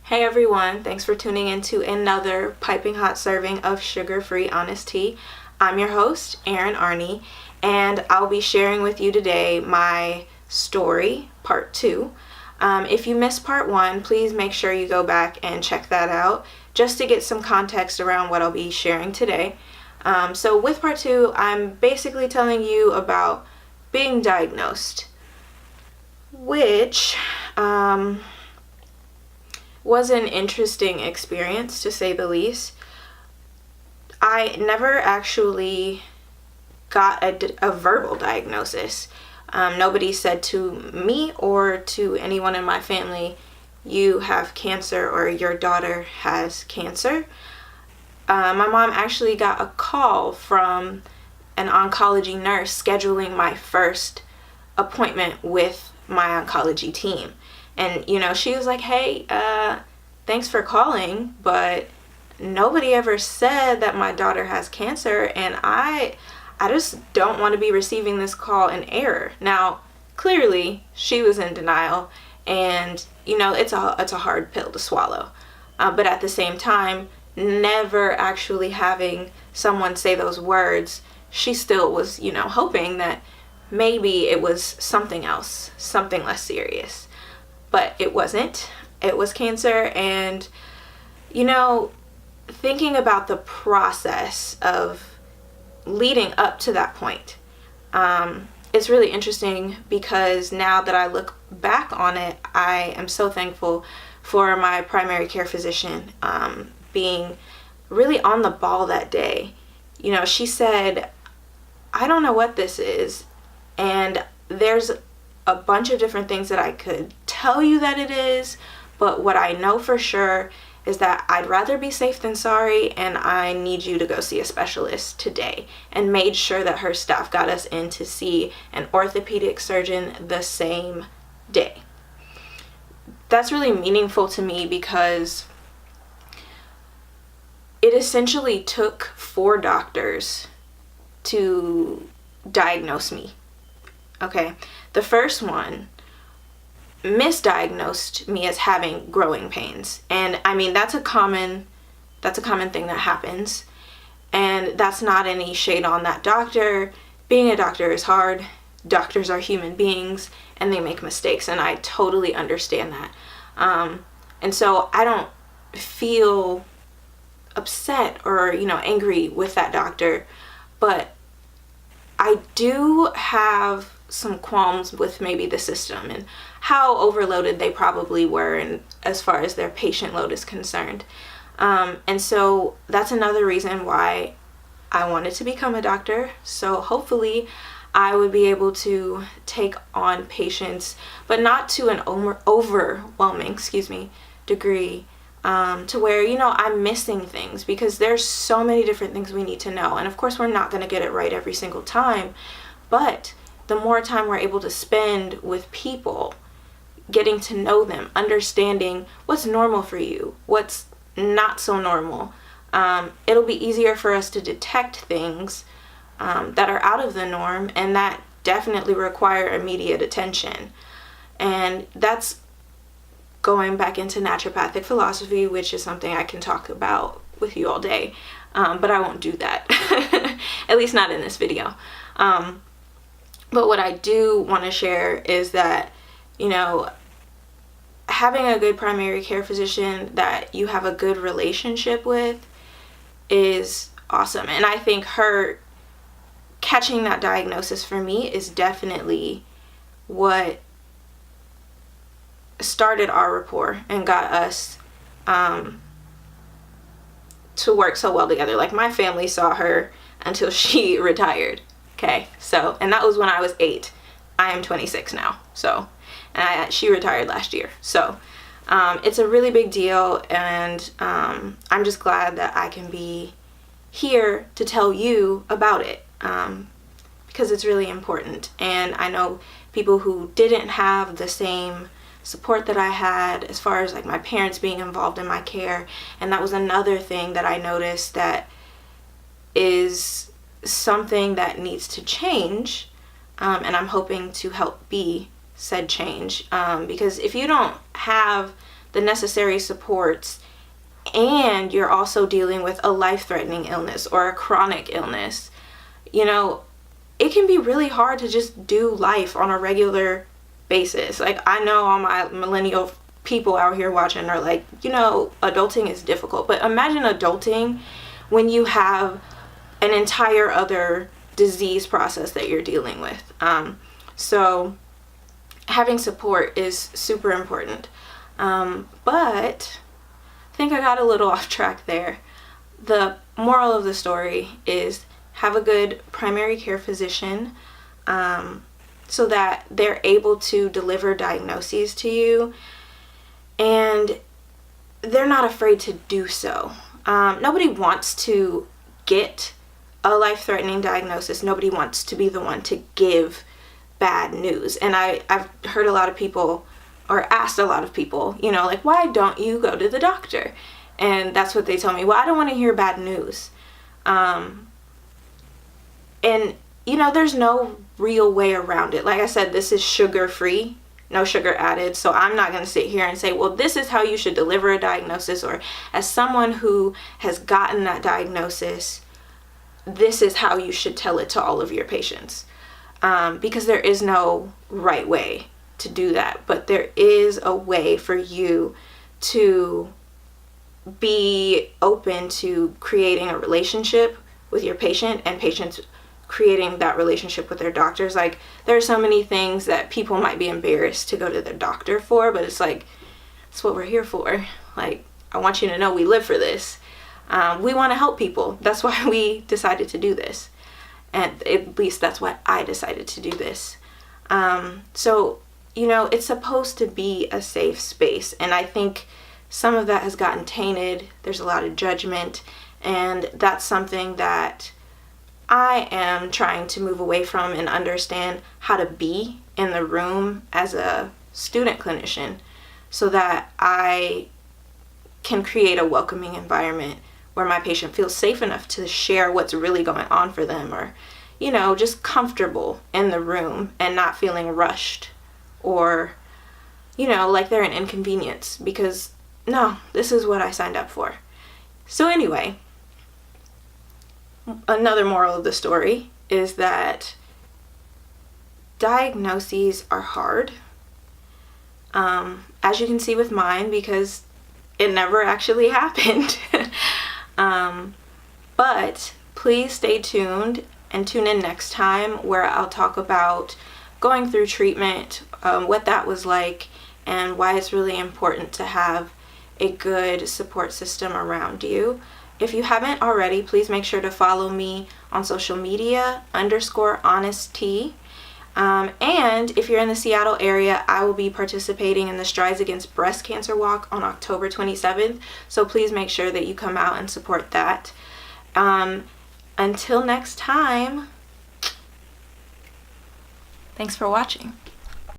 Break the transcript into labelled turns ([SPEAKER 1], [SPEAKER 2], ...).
[SPEAKER 1] Hey everyone, thanks for tuning in to another piping hot serving of sugar-free honest tea. I'm your host, Erin Arney, and I'll be sharing with you today my story, part 2. If you missed part 1, please make sure you go back and check that out just to get some context around what I'll be sharing today. So with part 2, I'm basically telling you about being diagnosed, which was an interesting experience, to say the least. I never actually got a verbal diagnosis. Nobody said to me or to anyone in my family, you have cancer or your daughter has cancer. My mom actually got a call from an oncology nurse scheduling my first appointment with my oncology team. And, she was like, hey, thanks for calling, but nobody ever said that my daughter has cancer, and I just don't want to be receiving this call in error. Now, clearly, she was in denial, and, it's a hard pill to swallow. But at the same time, never actually having someone say those words, she still was, hoping that maybe it was something else, something less serious. But it wasn't. It was cancer. And, thinking about the process of leading up to that point, it's really interesting because now that I look back on it, I am so thankful for my primary care physician being really on the ball that day. She said, I don't know what this is, and there's a bunch of different things that I could tell you that it is, but what I know for sure is that I'd rather be safe than sorry, and I need you to go see a specialist today, and made sure that her staff got us in to see an orthopedic surgeon the same day. That's really meaningful to me because it essentially took 4 doctors to diagnose me. Okay, the first one misdiagnosed me as having growing pains, and I mean that's a common thing that happens, and that's not any shade on that doctor. Being a doctor is hard. Doctors are human beings, and they make mistakes, and I totally understand that. And so I don't feel upset or angry with that doctor, but I do have some qualms with maybe the system and how overloaded they probably were, and as far as their patient load is concerned. And so that's another reason why I wanted to become a doctor. So hopefully I would be able to take on patients, but not to an overwhelming, degree, to where, I'm missing things, because there's so many different things we need to know. And of course, we're not going to get it right every single time, but the more time we're able to spend with people, getting to know them, understanding what's normal for you, what's not so normal, it'll be easier for us to detect things that are out of the norm and that definitely require immediate attention. And that's going back into naturopathic philosophy, which is something I can talk about with you all day, but I won't do that, at least not in this video. But what I do want to share is that, having a good primary care physician that you have a good relationship with is awesome. And I think her catching that diagnosis for me is definitely what started our rapport and got us to work so well together. Like, my family saw her until she retired. Okay, so, and that was when I was 8. I am 26 now, so, and she retired last year. So, it's a really big deal, and I'm just glad that I can be here to tell you about it, because it's really important. And I know people who didn't have the same support that I had, as far as like my parents being involved in my care, and that was another thing that I noticed that is something that needs to change, and I'm hoping to help be said change, because if you don't have the necessary supports, and you're also dealing with a life-threatening illness or a chronic illness, you know, it can be really hard to just do life on a regular basis. Like, I know all my millennial people out here watching are like, you know, adulting is difficult. But imagine adulting when you have an entire other disease process that you're dealing with. So having support is super important. But I think I got a little off track there. The moral of the story is have a good primary care physician, so that they're able to deliver diagnoses to you, and they're not afraid to do so. Nobody wants to get a life-threatening diagnosis. Nobody wants to be the one to give bad news. And I've heard a lot of people, or asked a lot of people, you know, like, why don't you go to the doctor? And that's what they tell me. Well, I don't want to hear bad news. And, you know, there's no real way around it. Like I said, this is sugar-free, no sugar added. So I'm not going to sit here and say, well, this is how you should deliver a diagnosis, or as someone who has gotten that diagnosis, this is how you should tell it to all of your patients. Because there is no right way to do that. But there is a way for you to be open to creating a relationship with your patient, and patients creating that relationship with their doctors. Like, there are so many things that people might be embarrassed to go to their doctor for, but it's like, it's what we're here for. Like, I want you to know we live for this. We want to help people. That's why we decided to do this. And at least that's why I decided to do this. So, you know, it's supposed to be a safe space. And I think some of that has gotten tainted. There's a lot of judgment. And that's something that I am trying to move away from and understand how to be in the room as a student clinician, so that I can create a welcoming environment where my patient feels safe enough to share what's really going on for them, or, you know, just comfortable in the room and not feeling rushed or, you know, like they're an inconvenience, because no, this is what I signed up for. So anyway, another moral of the story is that diagnoses are hard. As you can see with mine, because it never actually happened. But please stay tuned and tune in next time, where I'll talk about going through treatment, what that was like, and why it's really important to have a good support system around you. If you haven't already, please make sure to follow me on social media, _honesty. And if you're in the Seattle area, I will be participating in the Strides Against Breast Cancer Walk on October 27th. So please make sure that you come out and support that. Until next time, thanks for watching.